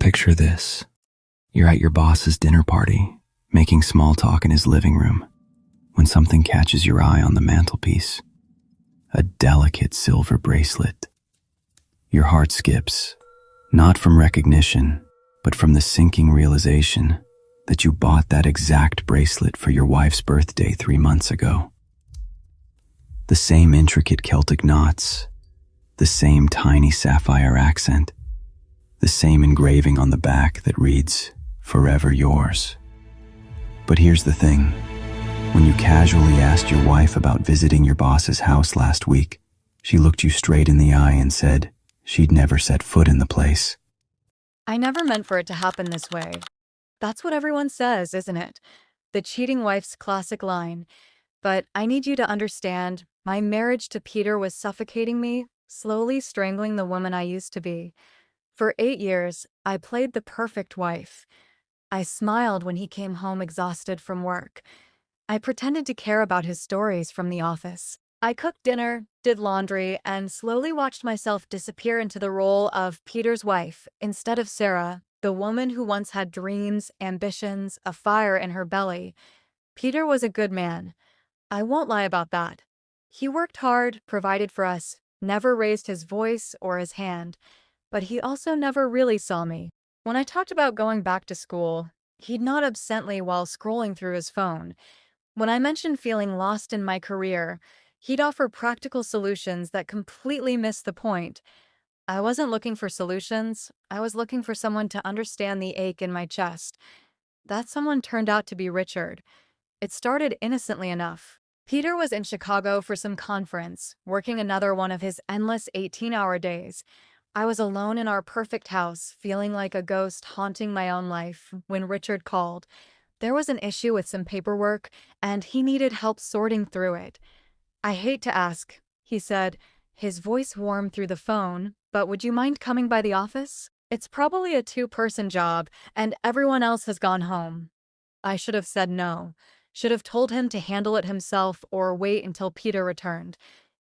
Picture this. You're at your boss's dinner party, making small talk in his living room, when something catches your eye on the mantelpiece. A delicate silver bracelet. Your heart skips, not from recognition, but from the sinking realization that you bought that exact bracelet for your wife's birthday 3 months ago. The same intricate Celtic knots, the same tiny sapphire accent, the same engraving on the back that reads, "Forever yours." But here's the thing. When you casually asked your wife about visiting your boss's house last week, she looked you straight in the eye and said she'd never set foot in the place. I never meant for it to happen this way. That's what everyone says, isn't it? The cheating wife's classic line. But I need you to understand, my marriage to Peter was suffocating me, slowly strangling the woman I used to be. For 8 years, I played the perfect wife. I smiled when he came home exhausted from work. I pretended to care about his stories from the office. I cooked dinner, did laundry, and slowly watched myself disappear into the role of Peter's wife instead of Sarah, the woman who once had dreams, ambitions, a fire in her belly. Peter was a good man. I won't lie about that. He worked hard, provided for us, never raised his voice or his hand, but he also never really saw me. When I talked about going back to school, he'd nod absently while scrolling through his phone. When I mentioned feeling lost in my career, he'd offer practical solutions that completely missed the point. I wasn't looking for solutions, I was looking for someone to understand the ache in my chest. That someone turned out to be Richard. It started innocently enough. Peter was in Chicago for some conference, working another one of his endless 18-hour days. I was alone in our perfect house, feeling like a ghost haunting my own life, when Richard called. There was an issue with some paperwork, and he needed help sorting through it. "I hate to ask," he said, his voice warm through the phone, "but would you mind coming by the office? It's probably a 2-person job, and everyone else has gone home." I should have said no. Should have told him to handle it himself or wait until Peter returned.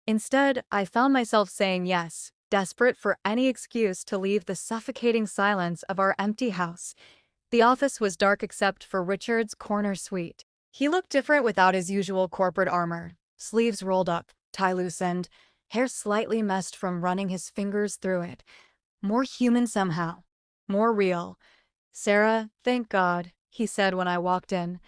Instead, I found myself saying yes, desperate for any excuse to leave the suffocating silence of our empty house. The office was dark except for Richard's corner suite. He looked different without his usual corporate armor. Sleeves rolled up, tie loosened, hair slightly messed from running his fingers through it. More human somehow. More real. "Sarah, thank God," he said when I walked in.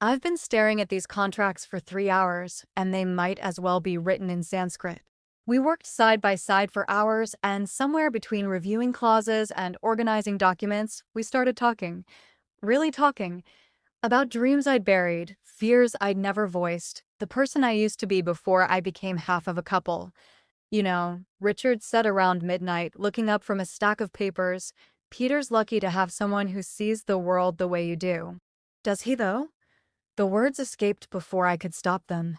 "I've been staring at these contracts for 3 hours, and they might as well be written in Sanskrit." We worked side by side for hours, and somewhere between reviewing clauses and organizing documents, we started talking. Really talking. About dreams I'd buried, fears I'd never voiced, the person I used to be before I became half of a couple. Richard said around midnight, looking up from a stack of papers, "Peter's lucky to have someone who sees the world the way you do." Does he, though? The words escaped before I could stop them.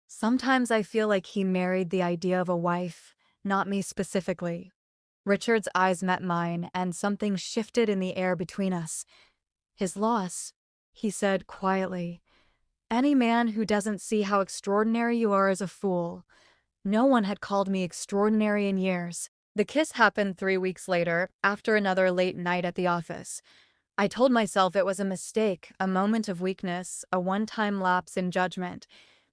Sometimes I feel like he married the idea of a wife, not me specifically. Richard's eyes met mine, and something shifted in the air between us. "His loss," he said quietly. "Any man who doesn't see how extraordinary you are is a fool." No one had called me extraordinary in years. The kiss happened 3 weeks later, after another late night at the office. I told myself it was a mistake, a moment of weakness, a one-time lapse in judgment.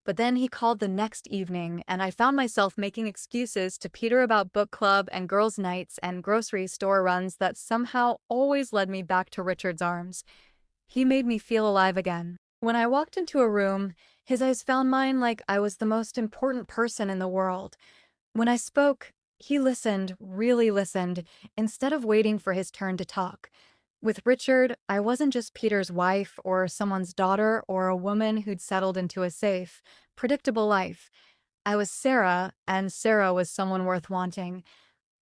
But then he called the next evening, and I found myself making excuses to Peter about book club and girls' nights and grocery store runs that somehow always led me back to Richard's arms. He made me feel alive again. When I walked into a room, his eyes found mine like I was the most important person in the world. When I spoke, he listened, really listened, instead of waiting for his turn to talk. With Richard, I wasn't just Peter's wife or someone's daughter or a woman who'd settled into a safe, predictable life. I was Sarah, and Sarah was someone worth wanting.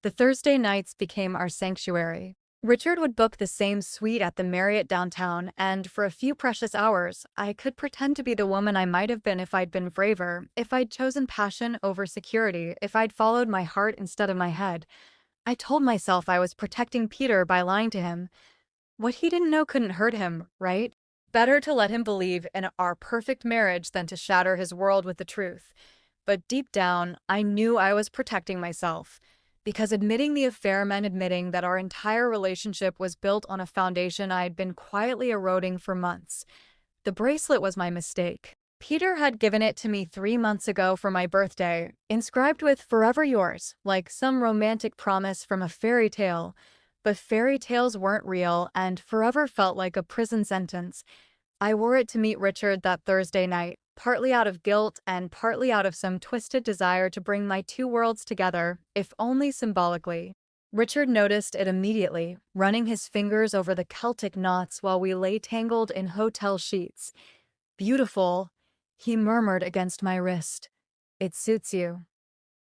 The Thursday nights became our sanctuary. Richard would book the same suite at the Marriott downtown, and for a few precious hours, I could pretend to be the woman I might have been if I'd been braver, if I'd chosen passion over security, if I'd followed my heart instead of my head. I told myself I was protecting Peter by lying to him. What he didn't know couldn't hurt him, right? Better to let him believe in our perfect marriage than to shatter his world with the truth. But deep down, I knew I was protecting myself. because admitting the affair meant admitting that our entire relationship was built on a foundation I had been quietly eroding for months. The bracelet was my mistake. Peter had given it to me 3 months ago for my birthday, inscribed with "Forever Yours," like some romantic promise from a fairy tale. But fairy tales weren't real, and forever felt like a prison sentence. I wore it to meet Richard that Thursday night, partly out of guilt and partly out of some twisted desire to bring my two worlds together, if only symbolically. Richard noticed it immediately, running his fingers over the Celtic knots while we lay tangled in hotel sheets. "Beautiful," he murmured against my wrist. "It suits you."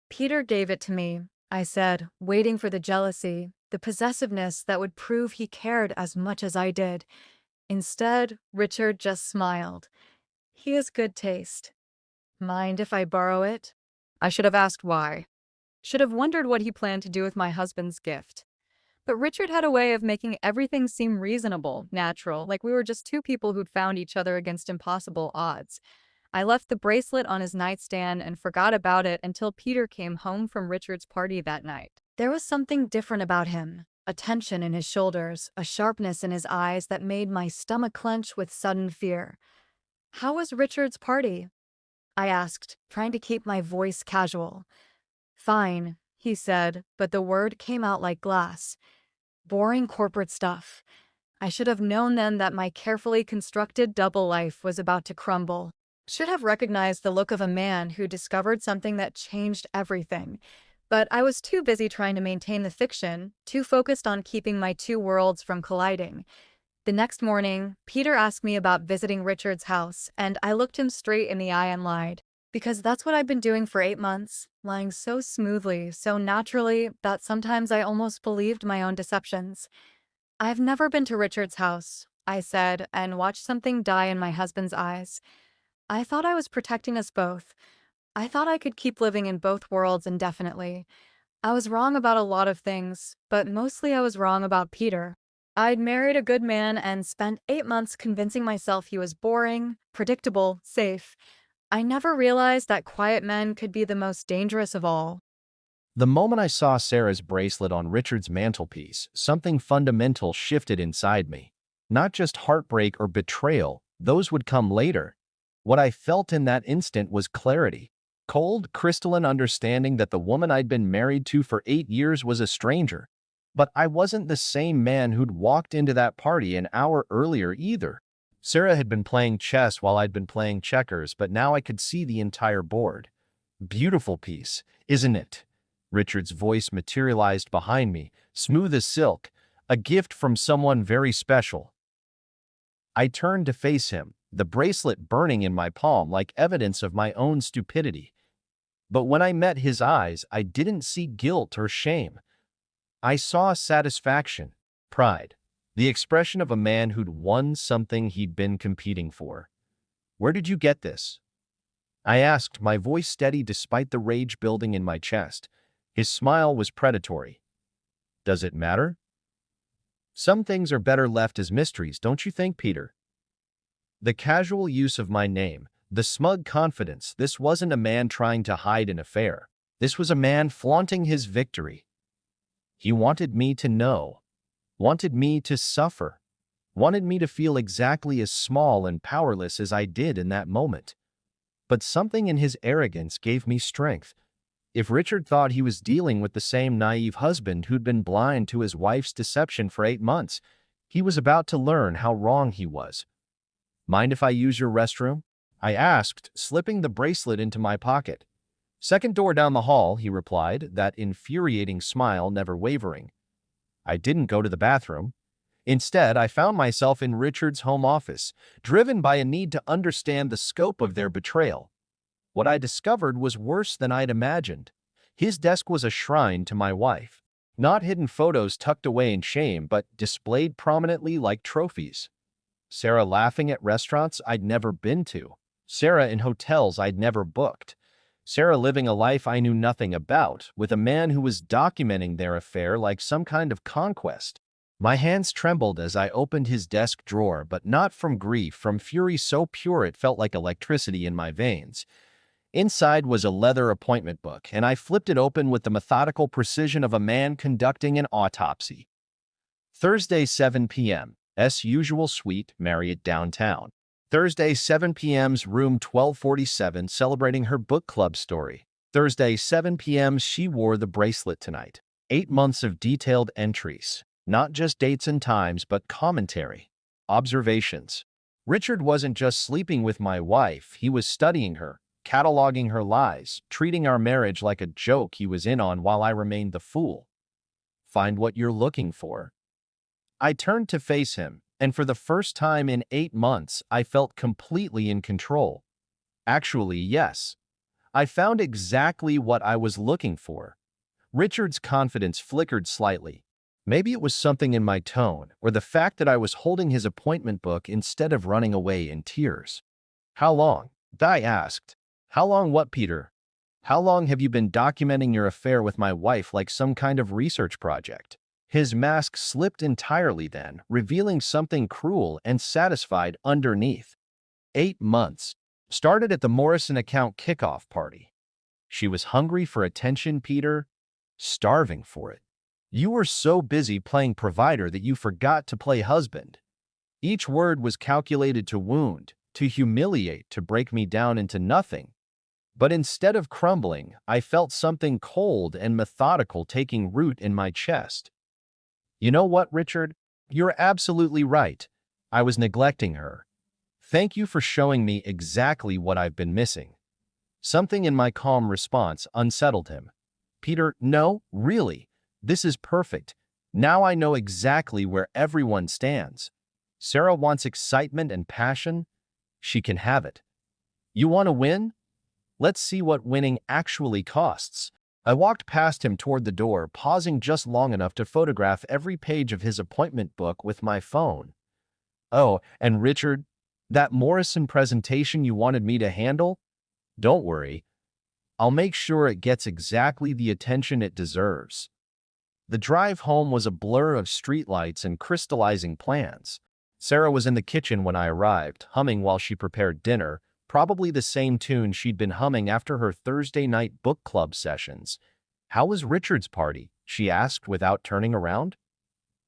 "Peter gave it to me," I said, waiting for the jealousy, the possessiveness that would prove he cared as much as I did. Instead, Richard just smiled. "He has good taste." "Mind if I borrow it?" I should have asked why. Should have wondered what he planned to do with my husband's gift. But Richard had a way of making everything seem reasonable, natural, like we were just two people who'd found each other against impossible odds. I left the bracelet on his nightstand and forgot about it until Peter came home from Richard's party that night. There was something different about him, a tension in his shoulders, a sharpness in his eyes that made my stomach clench with sudden fear. "How was Richard's party?" I asked, trying to keep my voice casual. "Fine," he said, but the word came out like glass. "Boring corporate stuff." I should have known then that my carefully constructed double life was about to crumble. Should have recognized the look of a man who discovered something that changed everything. But I was too busy trying to maintain the fiction, too focused on keeping my two worlds from colliding. The next morning, Peter asked me about visiting Richard's house, and I looked him straight in the eye and lied. Because that's what I'd been doing for 8 months, lying so smoothly, so naturally, that sometimes I almost believed my own deceptions. "I've never been to Richard's house," I said, and watched something die in my husband's eyes. I thought I was protecting us both. I thought I could keep living in both worlds indefinitely. I was wrong about a lot of things, but mostly I was wrong about Peter. I'd married a good man and spent 8 months convincing myself he was boring, predictable, safe. I never realized that quiet men could be the most dangerous of all. The moment I saw Sarah's bracelet on Richard's mantelpiece, something fundamental shifted inside me. Not just heartbreak or betrayal, those would come later. What I felt in that instant was clarity. Cold, crystalline understanding that the woman I'd been married to for 8 years was a stranger. But I wasn't the same man who'd walked into that party an hour earlier either. Sarah had been playing chess while I'd been playing checkers, but now I could see the entire board. Beautiful piece, isn't it? Richard's voice materialized behind me, smooth as silk, a gift from someone very special. I turned to face him, the bracelet burning in my palm like evidence of my own stupidity. But when I met his eyes, I didn't see guilt or shame. I saw satisfaction, pride, the expression of a man who'd won something he'd been competing for. "Where did you get this?" I asked, my voice steady despite the rage building in my chest. His smile was predatory. "Does it matter? Some things are better left as mysteries, don't you think, Peter?" The casual use of my name, the smug confidence, this wasn't a man trying to hide an affair. This was a man flaunting his victory. He wanted me to know, wanted me to suffer, wanted me to feel exactly as small and powerless as I did in that moment. But something in his arrogance gave me strength. If Richard thought he was dealing with the same naive husband who'd been blind to his wife's deception for 8 months, he was about to learn how wrong he was. "Mind if I use your restroom?" I asked, slipping the bracelet into my pocket. "Second door down the hall," he replied, that infuriating smile never wavering. I didn't go to the bathroom. Instead, I found myself in Richard's home office, driven by a need to understand the scope of their betrayal. What I discovered was worse than I'd imagined. His desk was a shrine to my wife. Not hidden photos tucked away in shame, but displayed prominently like trophies. Sarah laughing at restaurants I'd never been to. Sarah in hotels I'd never booked. Sarah living a life I knew nothing about, with a man who was documenting their affair like some kind of conquest. My hands trembled as I opened his desk drawer, but not from grief, from fury so pure it felt like electricity in my veins. Inside was a leather appointment book, and I flipped it open with the methodical precision of a man conducting an autopsy. Thursday, 7 p.m. S usual suite, Marriott downtown. Thursday, 7 p.m.'s room 1247, celebrating her book club story. Thursday, 7 p.m. She wore the bracelet tonight. 8 months of detailed entries. Not just dates and times, but commentary. Observations. Richard wasn't just sleeping with my wife, he was studying her, cataloging her lies, treating our marriage like a joke he was in on while I remained the fool. Find what you're looking for. I turned to face him, and for the first time in 8 months, I felt completely in control. Actually, yes. I found exactly what I was looking for. Richard's confidence flickered slightly. Maybe it was something in my tone, or the fact that I was holding his appointment book instead of running away in tears. How long? I asked. How long what, Peter? How long have you been documenting your affair with my wife like some kind of research project? His mask slipped entirely then, revealing something cruel and satisfied underneath. 8 months. Started at the Morrison account kickoff party. She was hungry for attention, Peter. Starving for it. You were so busy playing provider that you forgot to play husband. Each word was calculated to wound, to humiliate, to break me down into nothing. But instead of crumbling, I felt something cold and methodical taking root in my chest. You know what, Richard? You're absolutely right. I was neglecting her. Thank you for showing me exactly what I've been missing. Something in my calm response unsettled him. Peter, no, really. This is perfect. Now I know exactly where everyone stands. Sarah wants excitement and passion. She can have it. You want to win? Let's see what winning actually costs. I walked past him toward the door, pausing just long enough to photograph every page of his appointment book with my phone. Oh, and Richard, that Morrison presentation you wanted me to handle? Don't worry. I'll make sure it gets exactly the attention it deserves. The drive home was a blur of streetlights and crystallizing plans. Sarah was in the kitchen when I arrived, humming while she prepared dinner, probably the same tune she'd been humming after her Thursday night book club sessions. How was Richard's party? She asked without turning around.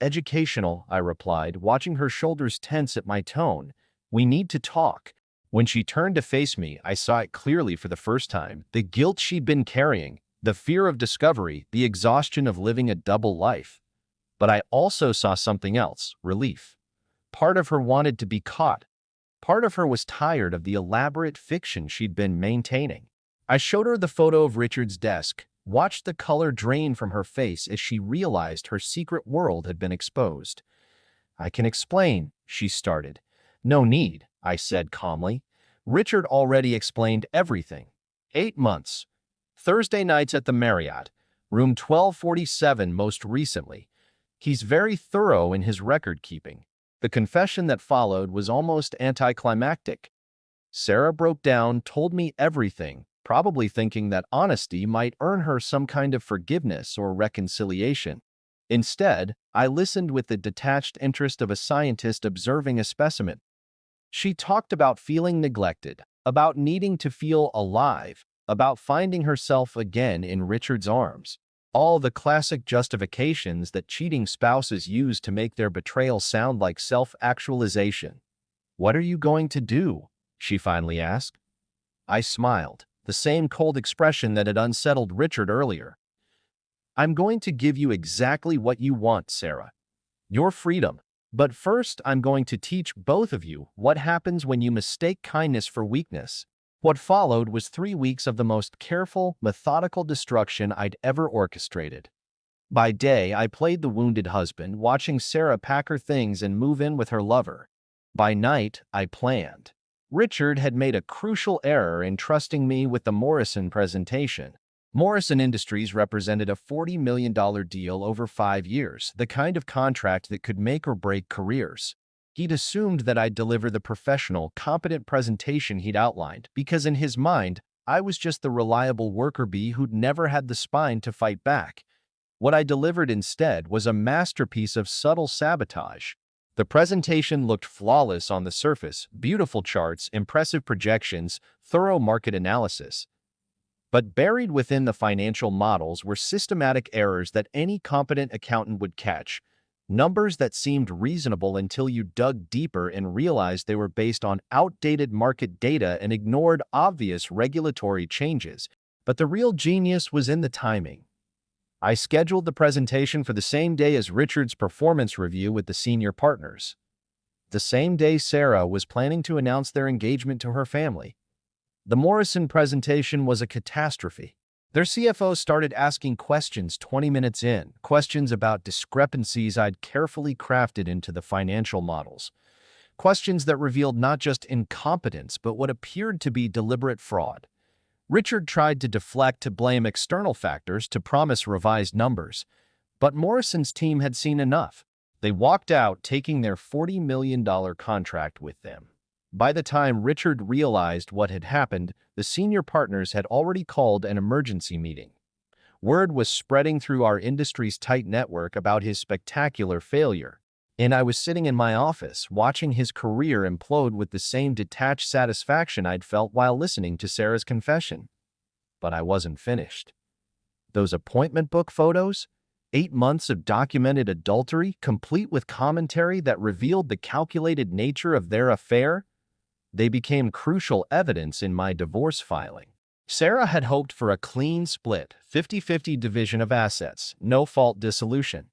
Educational, I replied, watching her shoulders tense at my tone. We need to talk. When she turned to face me, I saw it clearly for the first time. The guilt she'd been carrying, the fear of discovery, the exhaustion of living a double life. But I also saw something else, relief. Part of her wanted to be caught. Part of her was tired of the elaborate fiction she'd been maintaining. I showed her the photo of Richard's desk, watched the color drain from her face as she realized her secret world had been exposed. I can explain, she started. No need, I said calmly. Richard already explained everything. 8 months. Thursday nights at the Marriott, room 1247 most recently. He's very thorough in his record-keeping. The confession that followed was almost anticlimactic. Sarah broke down, told me everything, probably thinking that honesty might earn her some kind of forgiveness or reconciliation. Instead, I listened with the detached interest of a scientist observing a specimen. She talked about feeling neglected, about needing to feel alive, about finding herself again in Richard's arms. All the classic justifications that cheating spouses use to make their betrayal sound like self-actualization. What are you going to do? She finally asked. I smiled, the same cold expression that had unsettled Richard earlier. I'm going to give you exactly what you want, Sarah. Your freedom. But first, I'm going to teach both of you what happens when you mistake kindness for weakness. What followed was 3 weeks of the most careful, methodical destruction I'd ever orchestrated. By day, I played the wounded husband, watching Sarah pack her things and move in with her lover. By night, I planned. Richard had made a crucial error in trusting me with the Morrison presentation. Morrison Industries represented a $40 million deal over 5 years, the kind of contract that could make or break careers. He'd assumed that I'd deliver the professional, competent presentation he'd outlined, because in his mind, I was just the reliable worker bee who'd never had the spine to fight back. What I delivered instead was a masterpiece of subtle sabotage. The presentation looked flawless on the surface, beautiful charts, impressive projections, thorough market analysis. But buried within the financial models were systematic errors that any competent accountant would catch, numbers that seemed reasonable until you dug deeper and realized they were based on outdated market data and ignored obvious regulatory changes. But the real genius was in the timing. I scheduled the presentation for the same day as Richard's performance review with the senior partners. The same day Sarah was planning to announce their engagement to her family. The Morrison presentation was a catastrophe. Their CFO started asking questions 20 minutes in, questions about discrepancies I'd carefully crafted into the financial models. Questions that revealed not just incompetence, but what appeared to be deliberate fraud. Richard tried to deflect to blame external factors to promise revised numbers, but Morrison's team had seen enough. They walked out, taking their $40 million contract with them. By the time Richard realized what had happened, the senior partners had already called an emergency meeting. Word was spreading through our industry's tight network about his spectacular failure, and I was sitting in my office watching his career implode with the same detached satisfaction I'd felt while listening to Sarah's confession. But I wasn't finished. Those appointment book photos? 8 months of documented adultery, complete with commentary that revealed the calculated nature of their affair? They became crucial evidence in my divorce filing. Sarah had hoped for a clean split, 50-50 division of assets, no-fault dissolution.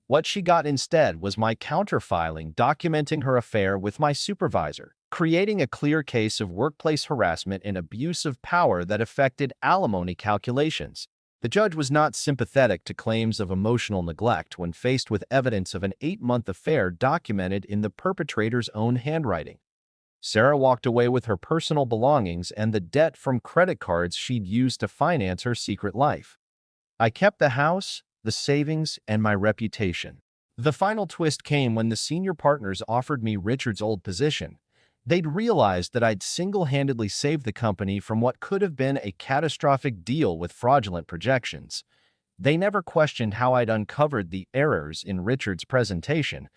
What she got instead was my counterfiling documenting her affair with my supervisor, creating a clear case of workplace harassment and abuse of power that affected alimony calculations. The judge was not sympathetic to claims of emotional neglect when faced with evidence of an 8-month affair documented in the perpetrator's own handwriting. Sarah walked away with her personal belongings and the debt from credit cards she'd used to finance her secret life. I kept the house, the savings, and my reputation. The final twist came when the senior partners offered me Richard's old position. They'd realized that I'd single-handedly saved the company from what could have been a catastrophic deal with fraudulent projections. They never questioned how I'd uncovered the errors in Richard's presentation.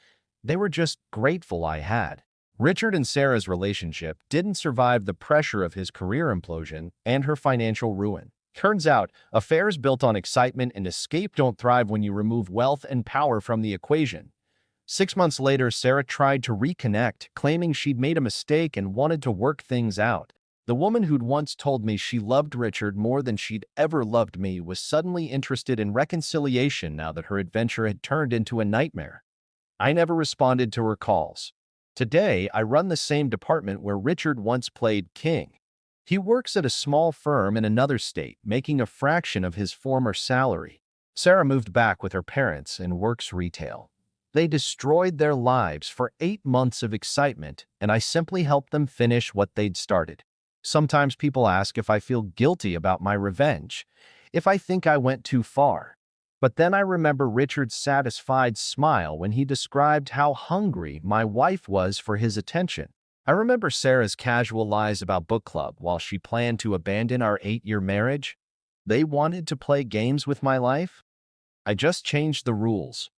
They were just grateful I had. Richard and Sarah's relationship didn't survive the pressure of his career implosion and her financial ruin. Turns out, affairs built on excitement and escape don't thrive when you remove wealth and power from the equation. 6 months later, Sarah tried to reconnect, claiming she'd made a mistake and wanted to work things out. The woman who'd once told me she loved Richard more than she'd ever loved me was suddenly interested in reconciliation now that her adventure had turned into a nightmare. I never responded to her calls. Today, I run the same department where Richard once played king. He works at a small firm in another state, making a fraction of his former salary. Sarah moved back with her parents and works retail. They destroyed their lives for 8 months of excitement, and I simply helped them finish what they'd started. Sometimes people ask if I feel guilty about my revenge, if I think I went too far. But then I remember Richard's satisfied smile when he described how hungry my wife was for his attention. I remember Sarah's casual lies about book club while she planned to abandon our 8-year marriage. They wanted to play games with my life? I just changed the rules.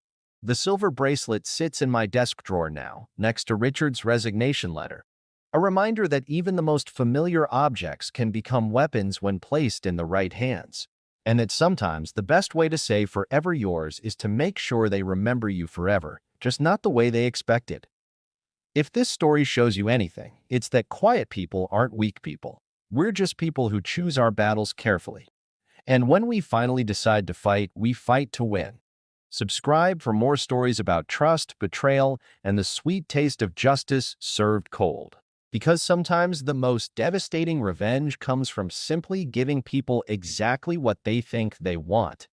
The silver bracelet sits in my desk drawer now, next to Richard's resignation letter. A reminder that even the most familiar objects can become weapons when placed in the right hands. And that sometimes the best way to say forever yours is to make sure they remember you forever, just not the way they expected. If this story shows you anything, it's that quiet people aren't weak people. We're just people who choose our battles carefully. And when we finally decide to fight, we fight to win. Subscribe for more stories about trust, betrayal, and the sweet taste of justice served cold. Because sometimes the most devastating revenge comes from simply giving people exactly what they think they want.